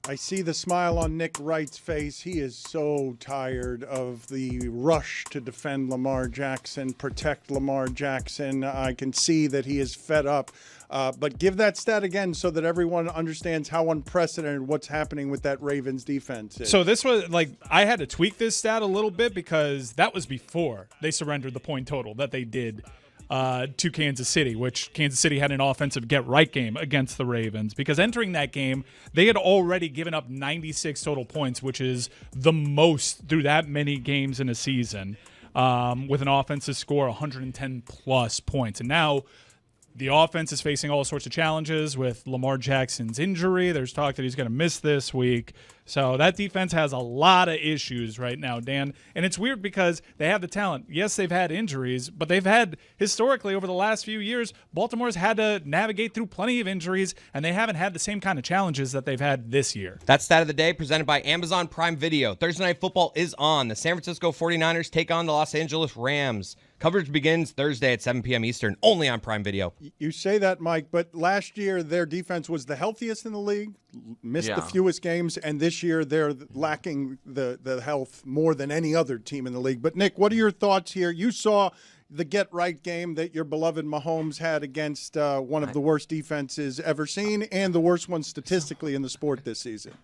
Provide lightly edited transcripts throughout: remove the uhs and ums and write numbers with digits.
I see the smile on Nick Wright's face. He is so tired of the rush to defend Lamar Jackson, protect Lamar Jackson. I can see that he is fed up. But give that stat again so that everyone understands how unprecedented what's happening with that Ravens defense is. So this was I had to tweak this stat a little bit because that was before they surrendered the point total that they did to Kansas City, which Kansas City had an offensive get-right game against the Ravens. Because entering that game, they had already given up 96 total points, which is the most through that many games in a season, with an offensive score 110-plus points. And now the offense is facing all sorts of challenges with Lamar Jackson's injury. There's talk that he's going to miss this week. So that defense has a lot of issues right now, Dan. And it's weird because they have the talent. Yes, they've had injuries, but they've had, historically, over the last few years, Baltimore's had to navigate through plenty of injuries, and they haven't had the same kind of challenges that they've had this year. That's Stat of the Day, presented by Amazon Prime Video. Thursday Night Football is on. The San Francisco 49ers take on the Los Angeles Rams. Coverage begins Thursday at 7 p.m. Eastern, only on Prime Video. You say that, Mike, but last year their defense was the healthiest in the league, missed the fewest games, and this year they're lacking the health more than any other team in the league. But, Nick, what are your thoughts here? You saw the get-right game that your beloved Mahomes had against one of the worst defenses ever seen and the worst one statistically in the sport this season.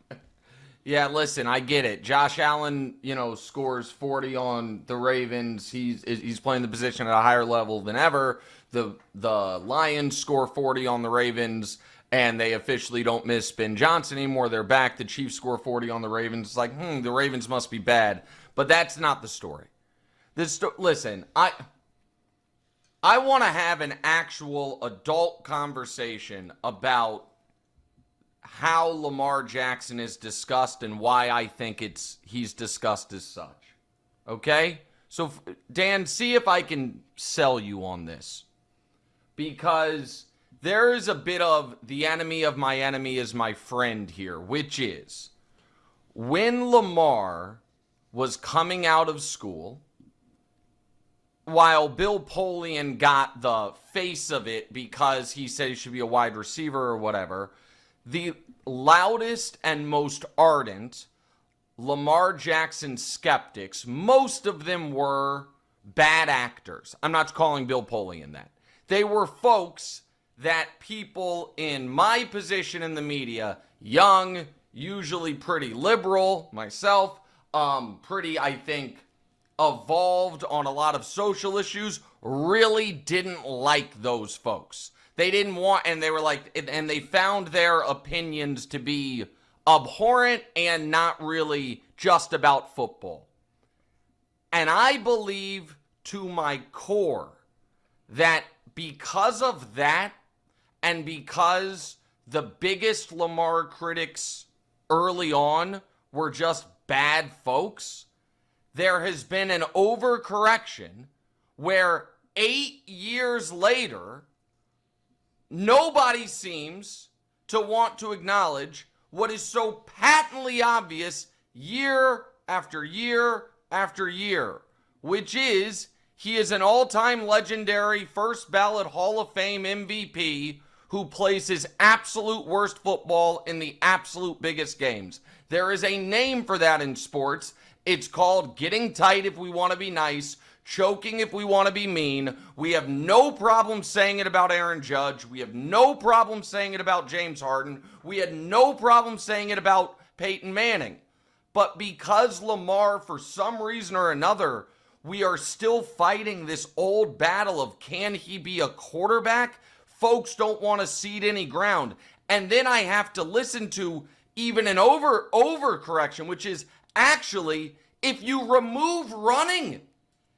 Yeah, listen, I get it. Josh Allen, scores 40 on the Ravens. He's playing the position at a higher level than ever. The Lions score 40 on the Ravens, and they officially don't miss Ben Johnson anymore. They're back. The Chiefs score 40 on the Ravens. It's like, the Ravens must be bad. But that's not the story. Listen, I want to have an actual adult conversation about how Lamar Jackson is discussed and why I think he's discussed as such. Okay? So, Dan, see if I can sell you on this. Because there is a bit of the enemy of my enemy is my friend here, which is when Lamar was coming out of school, while Bill Polian got the face of it because he said he should be a wide receiver or whatever, the loudest and most ardent Lamar Jackson skeptics, most of them were bad actors. I'm not calling Bill Polian that. They were folks that people in my position in the media, young, usually pretty liberal, myself, pretty, I think, evolved on a lot of social issues, really didn't like those folks. They didn't want, and they were like, and they found their opinions to be abhorrent and not really just about football. And I believe to my core that because of that, and because the biggest Lamar critics early on were just bad folks, there has been an overcorrection where 8 years later, nobody seems to want to acknowledge what is so patently obvious year after year after year, which is he is an all-time legendary first ballot Hall of Fame MVP who plays his absolute worst football in the absolute biggest games. There is a name for that in sports. It's called getting tight if we want to be nice, choking if we want to be mean. We have no problem saying it about Aaron Judge. We have no problem saying it about James Harden. We had no problem saying it about Peyton Manning. But because Lamar, for some reason or another, we are still fighting this old battle of can he be a quarterback? Folks don't want to cede any ground. And then I have to listen to even an overcorrection, which is actually, if you remove running,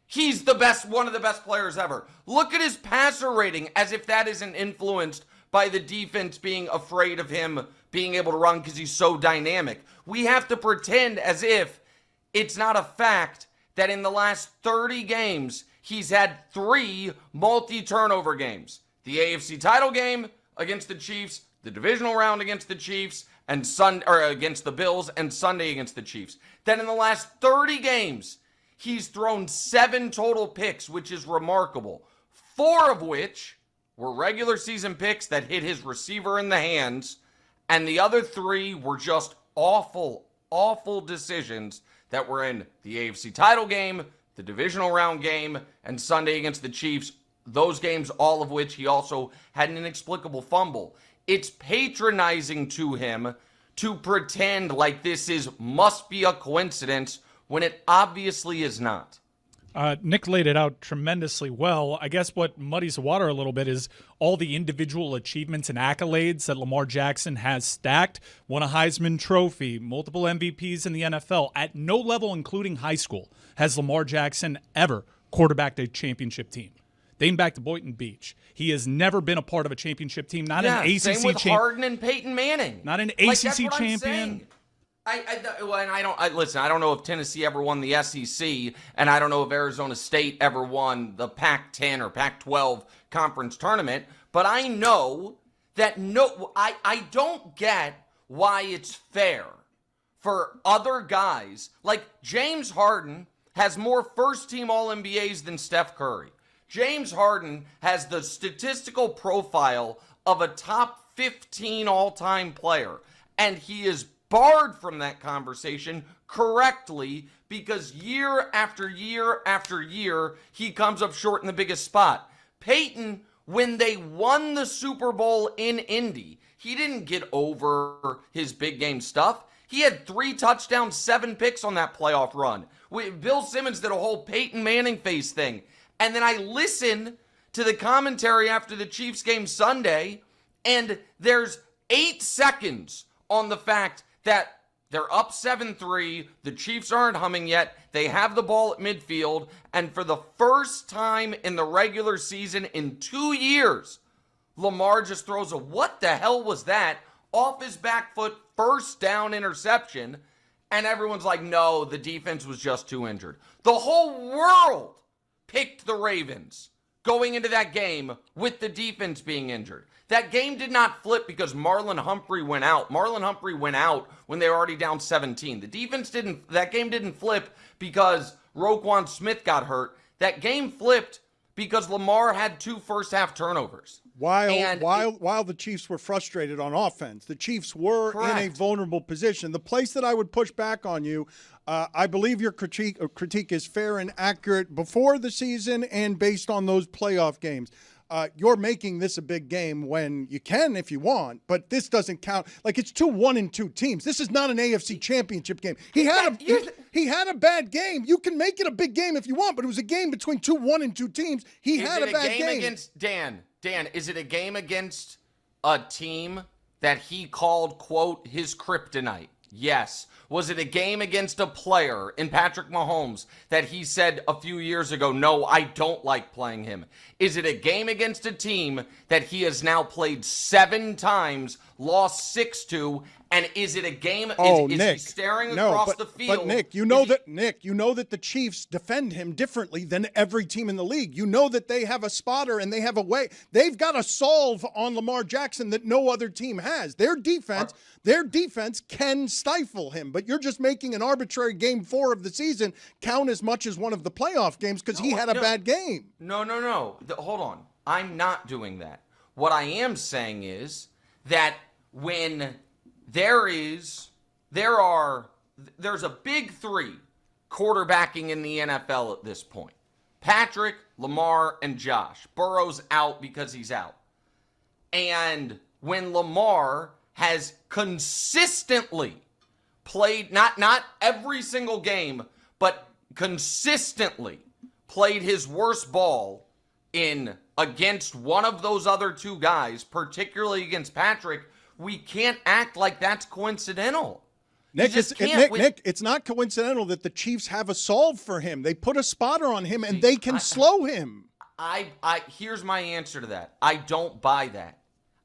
he's the best, one of the best players ever. Look at his passer rating, as if that isn't influenced by the defense being afraid of him being able to run because he's so dynamic. We have to pretend as if it's not a fact that in the last 30 games, he's had 3 multi-turnover games. The AFC title game against the Chiefs, the divisional round against the Chiefs, and against the Bills, and Sunday against the Chiefs. Then in the last 30 games, he's thrown 7 total picks, which is remarkable. 4 of which were regular season picks that hit his receiver in the hands, and the other 3 were just awful, awful decisions that were in the AFC title game, the divisional round game, and Sunday against the Chiefs. Those games, all of which he also had an inexplicable fumble. It's patronizing to him to pretend like this must be a coincidence when it obviously is not. Nick laid it out tremendously well. I guess what muddies the water a little bit is all the individual achievements and accolades that Lamar Jackson has stacked. Won a Heisman Trophy, multiple MVPs in the NFL. At no level, including high school, has Lamar Jackson ever quarterbacked a championship team. Dating back to Boynton Beach. He has never been a part of a championship team, not an ACC same with Harden and Peyton Manning. Not an That's ACC what I'm champion. saying. Listen, I don't know if Tennessee ever won the SEC, and I don't know if Arizona State ever won the Pac-10 or Pac-12 conference tournament, but I know that I don't get why it's fair for other guys. Like James Harden has more first-team All-NBAs than Steph Curry. James Harden has the statistical profile of a top 15 all-time player, and he is barred from that conversation correctly because year after year after year, he comes up short in the biggest spot. Peyton, when they won the Super Bowl in Indy, he didn't get over his big game stuff. He had 3 touchdowns, 7 picks on that playoff run. Bill Simmons did a whole Peyton Manning face thing. And then I listen to the commentary after the Chiefs game Sunday, and there's 8 seconds on the fact that they're up 7-3, the Chiefs aren't humming yet, they have the ball at midfield, and for the first time in the regular season in 2 years, Lamar just throws a what the hell was that off his back foot first down interception, and everyone's like, no, the defense was just too injured. The whole world picked the Ravens going into that game with the defense being injured. That game did not flip because Marlon Humphrey went out. Marlon Humphrey went out when they were already down 17. That game didn't flip because Roquan Smith got hurt. That game flipped because Lamar had 2 first-half turnovers. While the Chiefs were frustrated on offense, the Chiefs were in a vulnerable position. The place that I would push back on you, I believe your critique is fair and accurate before the season and based on those playoff games. You're making this a big game when you can if you want, but this doesn't count. Like, it's 2 1-2 teams. This is not an AFC championship game. He had a bad game. You can make it a big game if you want, but it was a game between 2 1-2 teams. He had a bad game. Against Dan, is it a game against a team that he called, quote, his kryptonite? Yes. Was it a game against a player in Patrick Mahomes that he said a few years ago, no, I don't like playing him? Is it a game against a team that he has now played 7 times, lost 6 to, and is it a game? Is he staring across the field? But Nick, you know that the Chiefs defend him differently than every team in the league. You know that they have a spotter and they have a way. They've got a solve on Lamar Jackson that no other team has. Their defense can stifle him, but you're just making an arbitrary game 4 of the season count as much as one of the playoff games because he had a bad game. No. Hold on. I'm not doing that. What I am saying is that when there's a big 3 quarterbacking in the NFL at this point. Patrick, Lamar, and Josh. Burrow's out because he's out. And when Lamar has consistently played, not every single game, but consistently played his worst ball against one of those other 2 guys, particularly against Patrick, we can't act like that's coincidental. Nick, it's not coincidental that the Chiefs have a solve for him. They put a spotter on him, and they can slow him. Here's my answer to that. I don't buy that.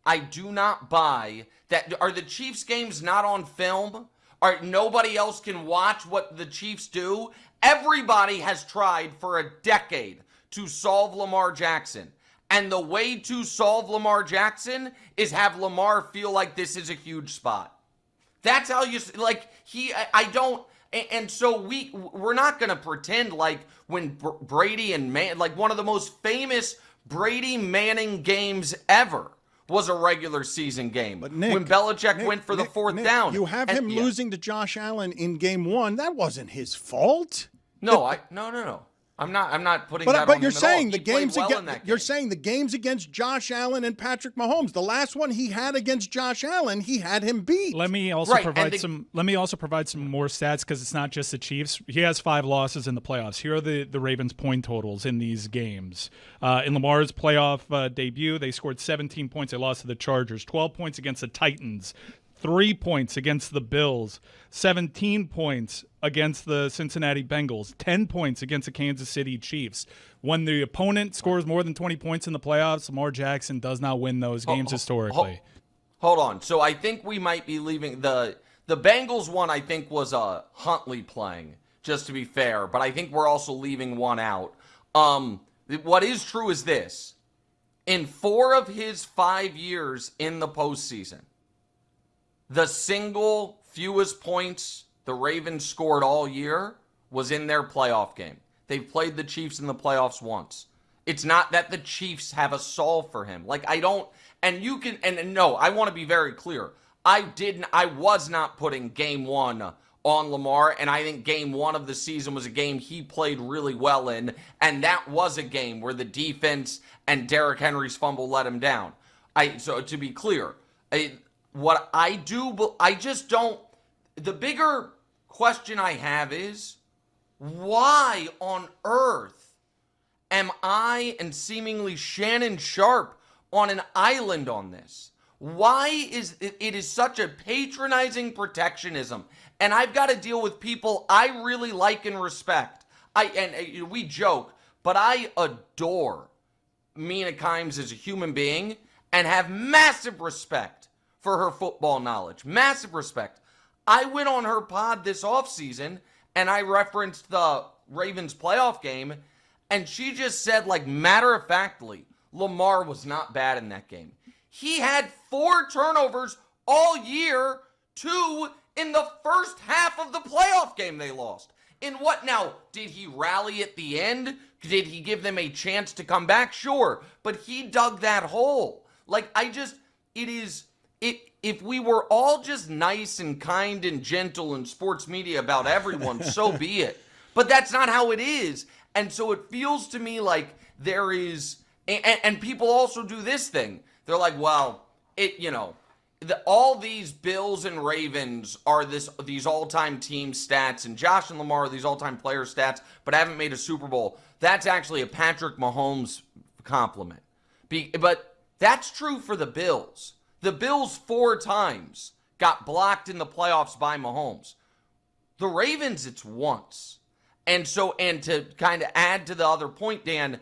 I do not buy that. Are the Chiefs games not on film? Nobody else can watch what the Chiefs do? Everybody has tried for a decade to solve Lamar Jackson. And the way to solve Lamar Jackson is have Lamar feel like this is a huge spot. That's how you, and so we're not going to pretend like when Brady and one of the most famous Brady Manning games ever was a regular season game. But Nick, when Belichick went for the fourth down. You have him losing to Josh Allen in game 1. That wasn't his fault. No. I'm not putting that on him But you're at saying all. the He played games well against in that you're game. saying the games against Josh Allen and Patrick Mahomes. The last one he had against Josh Allen, he had him beat. Let me also Right, provide some more stats because it's not just the Chiefs. He has 5 losses in the playoffs. Here are the Ravens' point totals in these games. In Lamar's playoff debut, they scored 17 points. They lost to the Chargers. 12 points against the Titans. 3 points against the Bills, 17 points against the Cincinnati Bengals, 10 points against the Kansas City Chiefs. When the opponent scores more than 20 points in the playoffs, Lamar Jackson does not win those games historically. Hold on. So I think we might be leaving the Bengals one. I think was Huntley playing, just to be fair. But I think we're also leaving one out. What is true is this: in 4 of his 5 years in the postseason, the single fewest points the Ravens scored all year was in their playoff game. They've played the Chiefs in the playoffs once. It's not that the Chiefs have a solve for him. Like, I don't, and you can, and no, I want to be very clear. I was not putting game 1 on Lamar, and I think game 1 of the season was a game he played really well in, and that was a game where the defense and Derrick Henry's fumble let him down. So to be clear, what I do, I just don't. The bigger question I have is, why on earth am I and seemingly Shannon Sharp on an island on this? Why is it is such a patronizing protectionism? And I've got to deal with people I really like and respect. We joke, but I adore Mina Kimes as a human being and have massive respect for her football knowledge. Massive respect. I went on her pod this offseason and I referenced the Ravens playoff game, and she just said, like, matter-of-factly, Lamar was not bad in that game. He had 4 turnovers all year, 2 in the first half of the playoff game they lost. In what now? Did he rally at the end? Did he give them a chance to come back? Sure. But he dug that hole. Like, if we were all just nice and kind and gentle in sports media about everyone, so be it. But that's not how it is. And so it feels to me like there is, and people also do this thing. They're like, well, all these Bills and Ravens are these all-time team stats, and Josh and Lamar are these all-time player stats, but haven't made a Super Bowl. That's actually a Patrick Mahomes compliment. But that's true for the Bills. The Bills 4 times got blocked in the playoffs by Mahomes. The Ravens, it's once. And to kind of add to the other point, Dan,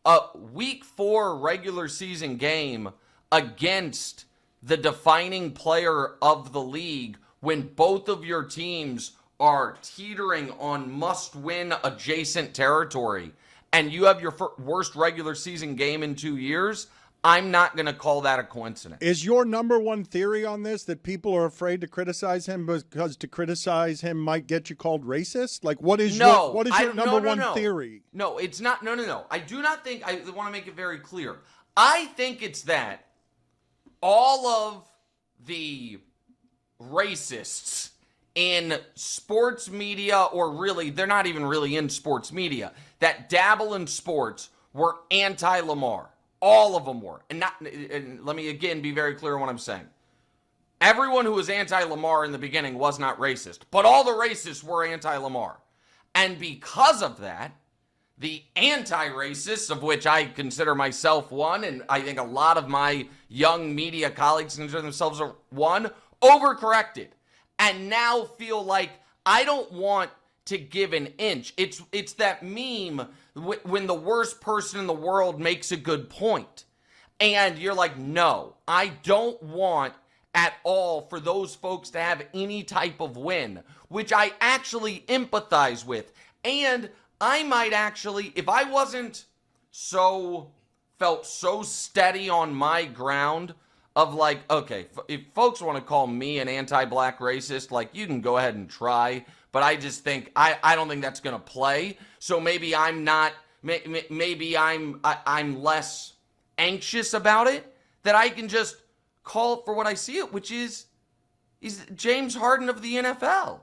a week 4 regular season game against the defining player of the league when both of your teams are teetering on must-win adjacent territory, and you have your worst regular season game in 2 years, I'm not going to call that a coincidence. Is your number one theory on this that people are afraid to criticize him because to criticize him might get you called racist? Like, what is your number one theory? No, it's not. No. I do not think, I want to make it very clear. I think it's that all of the racists in sports media, or really, they're not even really in sports media, that dabble in sports were anti-Lamar. All of them were. And let me again be very clear on what I'm saying. Everyone who was anti-Lamar in the beginning was not racist, but all the racists were anti-Lamar. And because of that, the anti-racists, of which I consider myself one, and I think a lot of my young media colleagues consider themselves one, overcorrected. And now feel like I don't want to give an inch. It's that meme when the worst person in the world makes a good point. And you're like, no, I don't want at all for those folks to have any type of win, which I actually empathize with. And I might actually, if I wasn't felt so steady on my ground of like, okay, if folks want to call me an anti-black racist, like, you can go ahead and try, but I just think, I don't think that's going to play. So maybe I'm not, maybe I'm less anxious about it, that I can just call it for what I see it, which is he's James Harden of the NFL.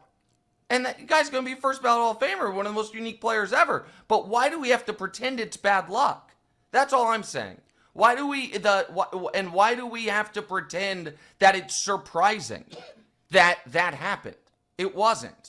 And that guy's going to be first ballot Hall of Famer, one of the most unique players ever. But why do we have to pretend it's bad luck? That's all I'm saying. Why do we have to pretend that it's surprising that happened? It wasn't.